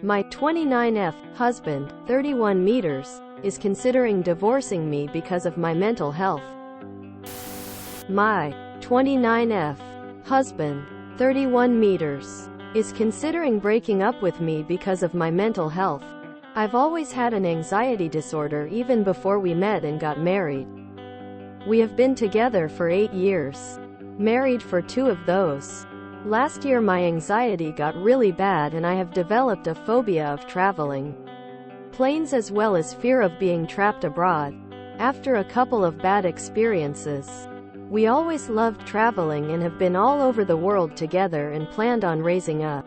My 29F husband, 31 meters, is considering divorcing me because of my mental health. My 29F husband, 31 meters, is considering breaking up with me because of my mental health. I've always had an anxiety disorder even before we met and got married. We have been together for 8 years. Married for 2 of those. Last year my anxiety got really bad and I have developed a phobia of traveling. Planes as well as fear of being trapped abroad. After a couple of bad experiences. We always loved traveling and have been all over the world together and planned on raising a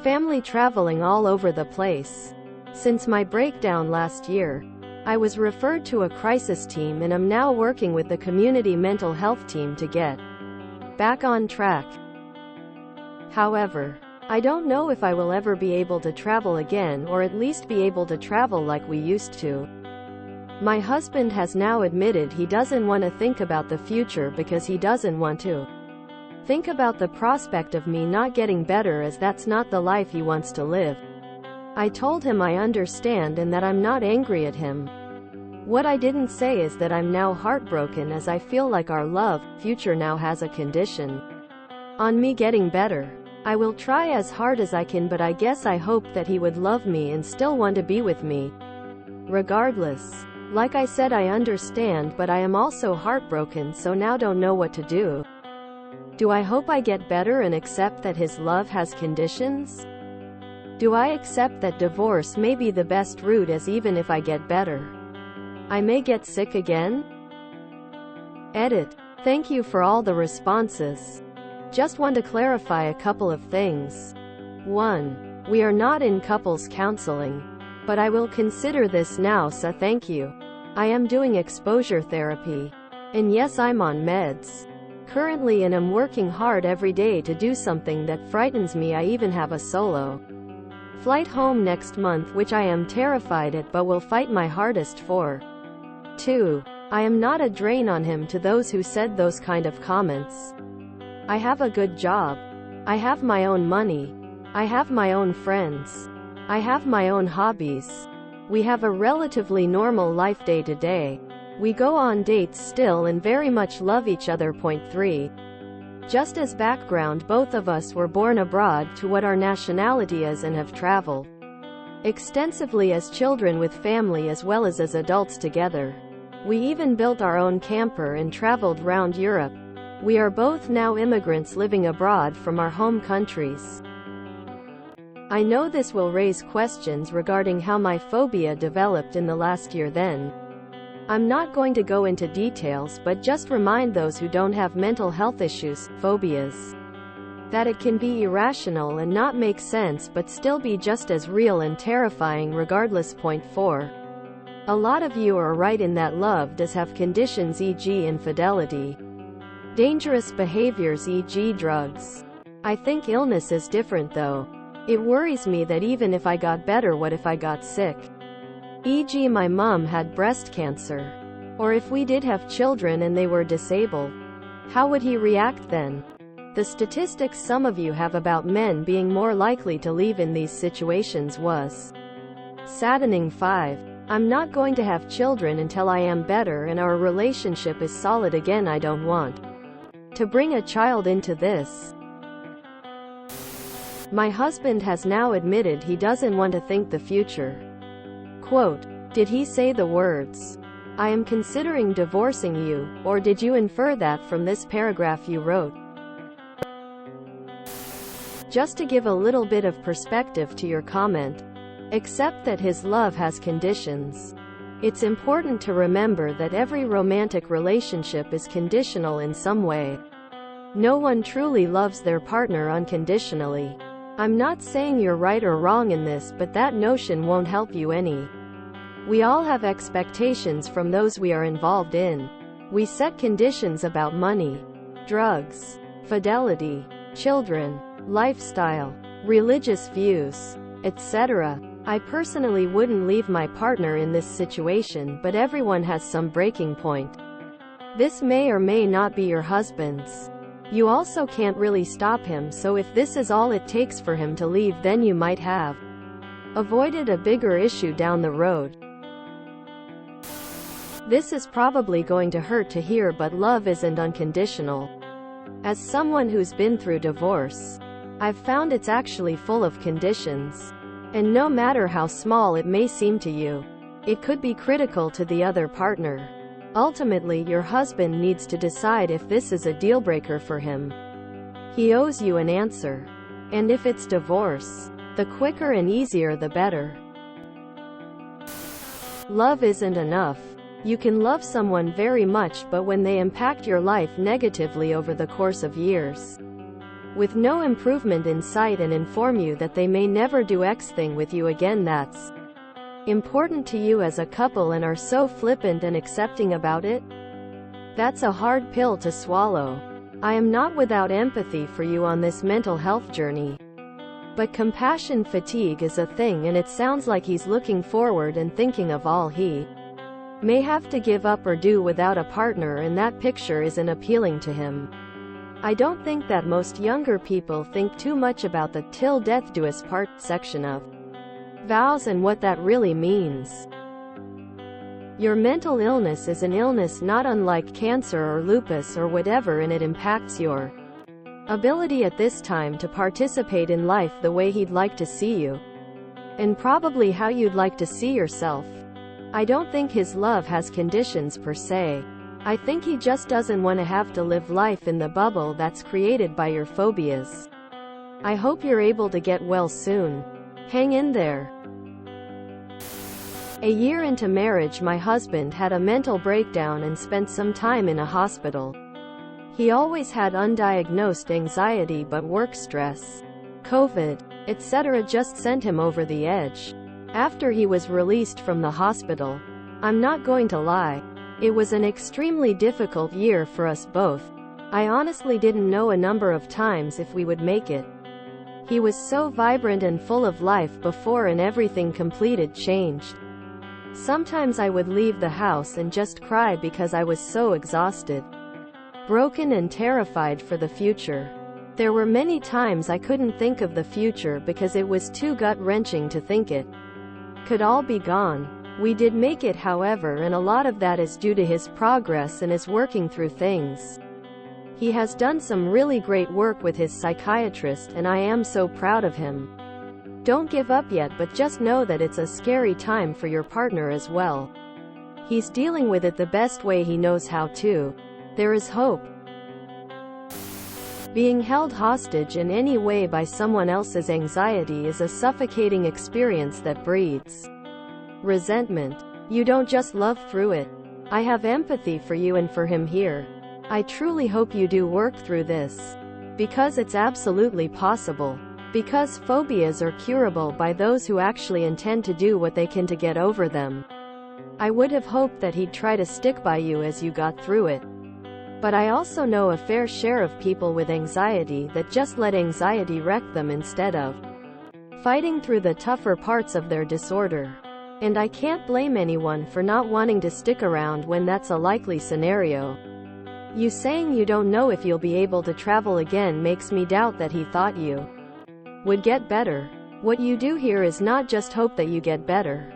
family traveling all over the place. Since my breakdown last year, I was referred to a crisis team and am now working with the community mental health team to get back on track. However, I don't know if I will ever be able to travel again or at least be able to travel like we used to. My husband has now admitted he doesn't want to think about the future because he doesn't want to think about the prospect of me not getting better, as that's not the life he wants to live. I told him I understand and that I'm not angry at him. What I didn't say is that I'm now heartbroken as I feel like our future now has a condition on me getting better. I will try as hard as I can, but I guess I hope that he would love me and still want to be with me regardless. Like I said, I understand, but I am also heartbroken, so now don't know what to do. Do I hope I get better and accept that his love has conditions? Do I accept that divorce may be the best route, as even if I get better, I may get sick again? Edit. Thank you for all the responses. Just want to clarify a couple of things. 1. We are not in couples counseling. But I will consider this now, so thank you. I am doing exposure therapy. And yes, I'm on meds currently and am working hard every day to do something that frightens me. I even have a solo flight home next month, which I am terrified at but will fight my hardest for. 2. I am not a drain on him to those who said those kind of comments. I have a good job. I have my own money. I have my own friends. I have my own hobbies. We have a relatively normal life day to day. We go on dates still and very much love each other. Point 3. Just as background, both of us were born abroad to what our nationality is and have traveled extensively as children with family as well as adults together. We even built our own camper and traveled round Europe. We are both now immigrants living abroad from our home countries. I know this will raise questions regarding how my phobia developed in the last year. Then, I'm not going to go into details, but just remind those who don't have mental health issues, phobias, that it can be irrational and not make sense but still be just as real and terrifying regardless. Point 4. A lot of you are right in that love does have conditions, e.g. infidelity, dangerous behaviors, e.g. drugs. I think illness is different though. It worries me that even if I got better, what if I got sick? E.g. my mom had breast cancer. Or if we did have children and they were disabled. How would he react then? The statistics some of you have about men being more likely to leave in these situations was saddening. 5. I'm not going to have children until I am better and our relationship is solid again. I don't want to bring a child into this. My husband has now admitted he doesn't want to think the future. Quote, did he say the words, I am considering divorcing you, or did you infer that from this paragraph you wrote? Just to give a little bit of perspective to your comment, accept that his love has conditions. It's important to remember that every romantic relationship is conditional in some way. No one truly loves their partner unconditionally. I'm not saying you're right or wrong in this, but that notion won't help you any. We all have expectations from those we are involved in. We set conditions about money, drugs, fidelity, children, lifestyle, religious views, etc. I personally wouldn't leave my partner in this situation, but everyone has some breaking point. This may or may not be your husband's. You also can't really stop him, so if this is all it takes for him to leave, then you might have avoided a bigger issue down the road. This is probably going to hurt to hear, but love isn't unconditional. As someone who's been through divorce, I've found it's actually full of conditions. And no matter how small it may seem to you, it could be critical to the other partner. Ultimately, your husband needs to decide if this is a deal breaker for him. He owes you an answer. And if it's divorce, the quicker and easier the better. Love isn't enough. You can love someone very much, but when they impact your life negatively over the course of years, with no improvement in sight, and inform you that they may never do X thing with you again that's important to you as a couple, and are so flippant and accepting about it, that's a hard pill to swallow. I am not without empathy for you on this mental health journey. But compassion fatigue is a thing, and it sounds like he's looking forward and thinking of all he may have to give up or do without a partner, and that picture isn't appealing to him. I don't think that most younger people think too much about the "till death do us part" section of vows and what that really means. Your mental illness is an illness not unlike cancer or lupus or whatever, and it impacts your ability at this time to participate in life the way he'd like to see you, and probably how you'd like to see yourself. I don't think his love has conditions per se. I think he just doesn't want to have to live life in the bubble that's created by your phobias. I hope you're able to get well soon. Hang in there. A year into marriage, my husband had a mental breakdown and spent some time in a hospital. He always had undiagnosed anxiety, but work stress, COVID, etc. just sent him over the edge. After he was released from the hospital, I'm not going to lie, it was an extremely difficult year for us both. I honestly didn't know a number of times if we would make it. He was so vibrant and full of life before, and everything completed changed. Sometimes I would leave the house and just cry because I was so exhausted, broken and terrified for the future. There were many times I couldn't think of the future because it was too gut-wrenching to think it could all be gone. We did make it, however, and a lot of that is due to his progress and his working through things. He has done some really great work with his psychiatrist, and I am so proud of him. Don't give up yet, but just know that it's a scary time for your partner as well. He's dealing with it the best way he knows how to. There is hope. Being held hostage in any way by someone else's anxiety is a suffocating experience that breeds resentment. You don't just love through it. I have empathy for you and for him here. I truly hope you do work through this. Because it's absolutely possible. Because phobias are curable by those who actually intend to do what they can to get over them. I would have hoped that he'd try to stick by you as you got through it. But I also know a fair share of people with anxiety that just let anxiety wreck them instead of fighting through the tougher parts of their disorder. And I can't blame anyone for not wanting to stick around when that's a likely scenario. You saying you don't know if you'll be able to travel again makes me doubt that he thought you would get better. What you do here is not just hope that you get better.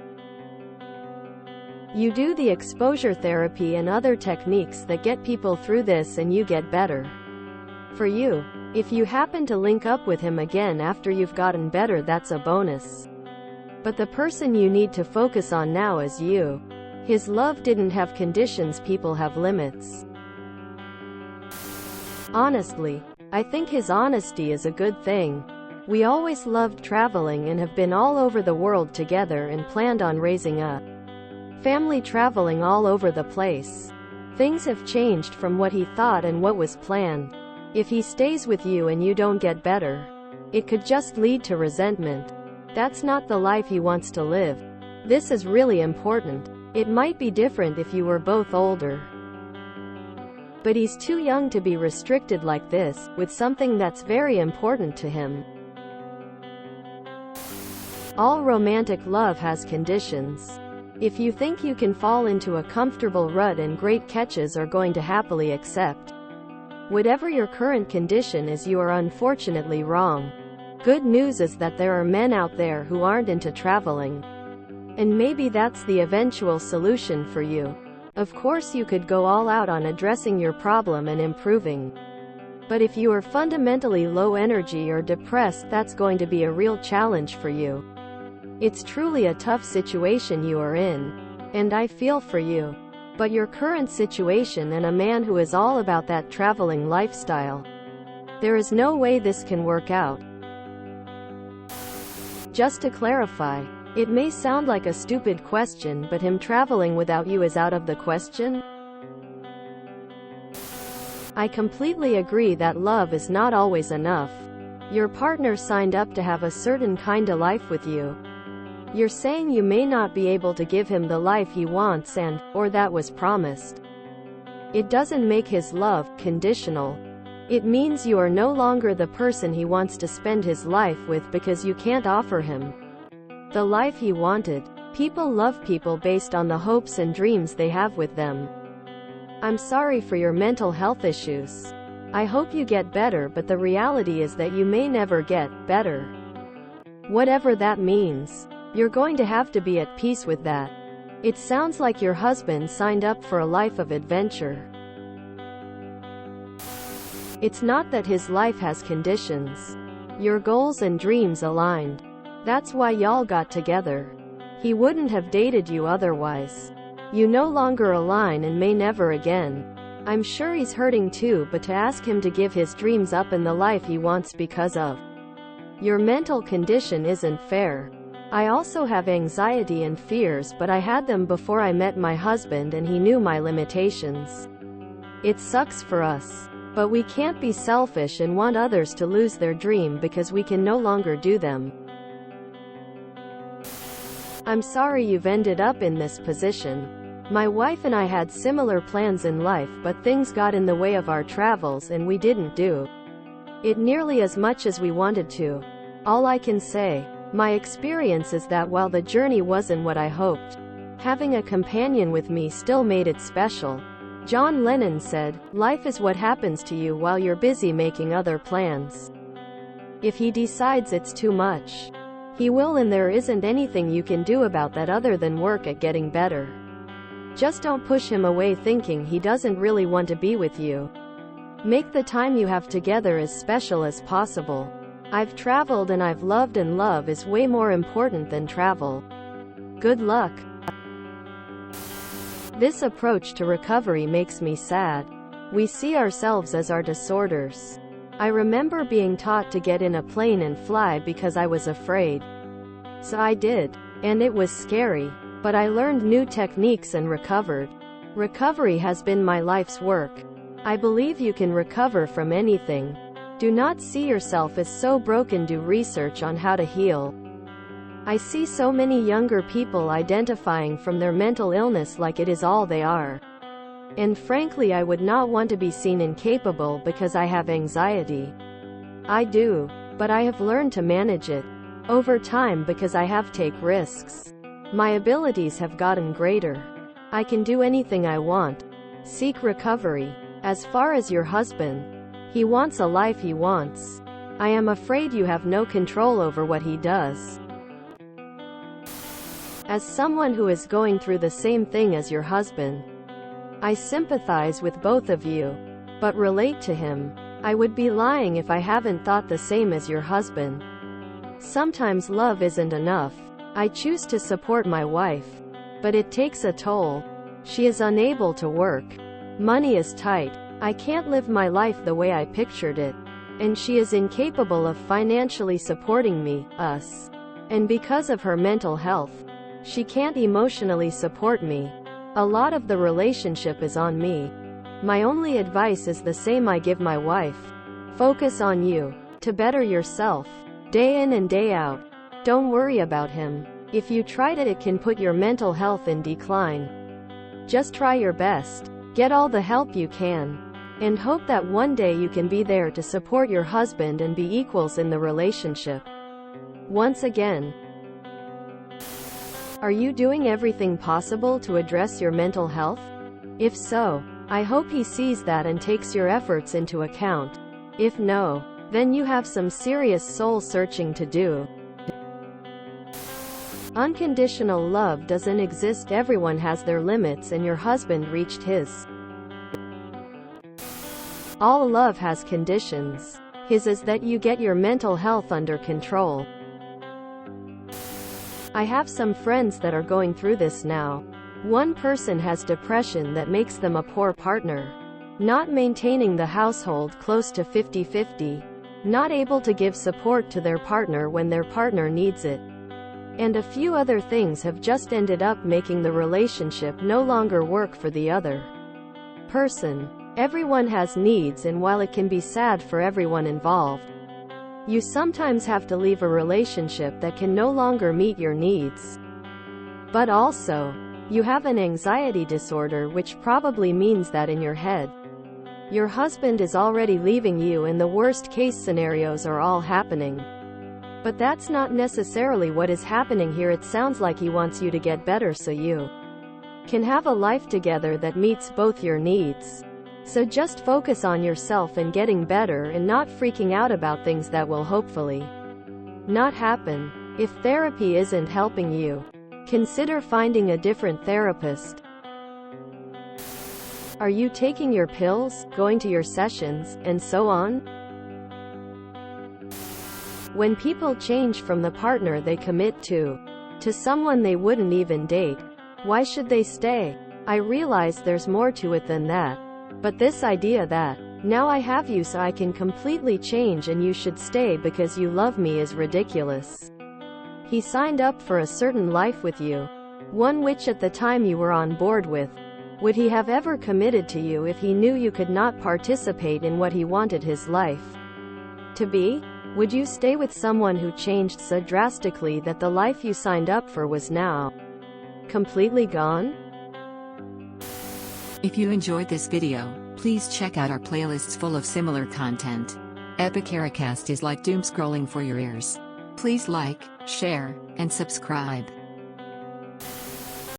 You do the exposure therapy and other techniques that get people through this, and you get better. For you, if you happen to link up with him again after you've gotten better, that's a bonus. But the person you need to focus on now is you. His love didn't have conditions, people have limits. Honestly, I think his honesty is a good thing. We always loved traveling and have been all over the world together and planned on raising a family traveling all over the place. Things have changed from what he thought and what was planned. If he stays with you and you don't get better, it could just lead to resentment. That's not the life he wants to live. This is really important. It might be different if you were both older. But he's too young to be restricted like this, with something that's very important to him. All romantic love has conditions. If you think you can fall into a comfortable rut and great catches are going to happily accept whatever your current condition is, you are unfortunately wrong. Good news is that there are men out there who aren't into traveling. And maybe that's the eventual solution for you. Of course you could go all out on addressing your problem and improving. But if you are fundamentally low energy or depressed, that's going to be a real challenge for you. It's truly a tough situation you are in. And I feel for you. But your current situation and a man who is all about that traveling lifestyle. There is no way this can work out. Just to clarify, it may sound like a stupid question, but him traveling without you is out of the question? I completely agree that love is not always enough. Your partner signed up to have a certain kind of life with you. You're saying you may not be able to give him the life he wants or that was promised. It doesn't make his love conditional. It means you are no longer the person he wants to spend his life with because you can't offer him the life he wanted. People love people based on the hopes and dreams they have with them. I'm sorry for your mental health issues. I hope you get better, but the reality is that you may never get better. Whatever that means, you're going to have to be at peace with that. It sounds like your husband signed up for a life of adventure. It's not that his life has conditions. Your goals and dreams aligned. That's why y'all got together. He wouldn't have dated you otherwise. You no longer align and may never again. I'm sure he's hurting too, but to ask him to give his dreams up and the life he wants because of your mental condition isn't fair. I also have anxiety and fears, but I had them before I met my husband and he knew my limitations. It sucks for us. But we can't be selfish and want others to lose their dream because we can no longer do them. I'm sorry you've ended up in this position. My wife and I had similar plans in life, but things got in the way of our travels and we didn't do it nearly as much as we wanted to. All I can say, my experience is that while the journey wasn't what I hoped, having a companion with me still made it special. John Lennon said, "Life is what happens to you while you're busy making other plans." If he decides it's too much, he will, and there isn't anything you can do about that other than work at getting better. Just don't push him away thinking he doesn't really want to be with you. Make the time you have together as special as possible. I've traveled and I've loved, and love is way more important than travel. Good luck. This approach to recovery makes me sad. We see ourselves as our disorders. I remember being taught to get in a plane and fly because I was afraid. So I did. And it was scary. But I learned new techniques and recovered. Recovery has been my life's work. I believe you can recover from anything. Do not see yourself as so broken. Do research on how to heal. I see so many younger people identifying from their mental illness like it is all they are. And frankly, I would not want to be seen incapable because I have anxiety. I do. But I have learned to manage it over time because I have taken risks. My abilities have gotten greater. I can do anything I want. Seek recovery. As far as your husband, he wants a life he wants. I am afraid you have no control over what he does. As someone who is going through the same thing as your husband, I sympathize with both of you, but relate to him. I would be lying if I haven't thought the same as your husband. Sometimes love isn't enough. I choose to support my wife, but it takes a toll. She is unable to work. Money is tight. I can't live my life the way I pictured it. And she is incapable of financially supporting me, us. And because of her mental health, she can't emotionally support me. A lot of the relationship is on me. My only advice is the same I give my wife. Focus on you. To better yourself. Day in and day out. Don't worry about him. If you tried it, it can put your mental health in decline. Just try your best. Get all the help you can. And hope that one day you can be there to support your husband and be equals in the relationship. Once again, are you doing everything possible to address your mental health? If so, I hope he sees that and takes your efforts into account. If no, then you have some serious soul searching to do. Unconditional love doesn't exist. Everyone has their limits, and your husband reached his. All love has conditions. His is that you get your mental health under control. I have some friends that are going through this now. One person has depression that makes them a poor partner. Not maintaining the household close to 50-50. Not able to give support to their partner when their partner needs it. And a few other things have just ended up making the relationship no longer work for the other person. Everyone has needs, and while it can be sad for everyone involved, you sometimes have to leave a relationship that can no longer meet your needs. But also, you have an anxiety disorder, which probably means that in your head, your husband is already leaving you and the worst case scenarios are all happening. But that's not necessarily what is happening here. It sounds like he wants you to get better so you can have a life together that meets both your needs. So just focus on yourself and getting better, and not freaking out about things that will hopefully not happen. If therapy isn't helping you, consider finding a different therapist. Are you taking your pills, going to your sessions, and so on? When people change from the partner they commit to someone they wouldn't even date, why should they stay? I realize there's more to it than that. But this idea that, now I have you so I can completely change and you should stay because you love me, is ridiculous. He signed up for a certain life with you, one which at the time you were on board with. Would he have ever committed to you if he knew you could not participate in what he wanted his life to be? Would you stay with someone who changed so drastically that the life you signed up for was now completely gone? If you enjoyed this video, please check out our playlists full of similar content. Epic Ericast is like doom scrolling for your ears. Please like, share, and subscribe.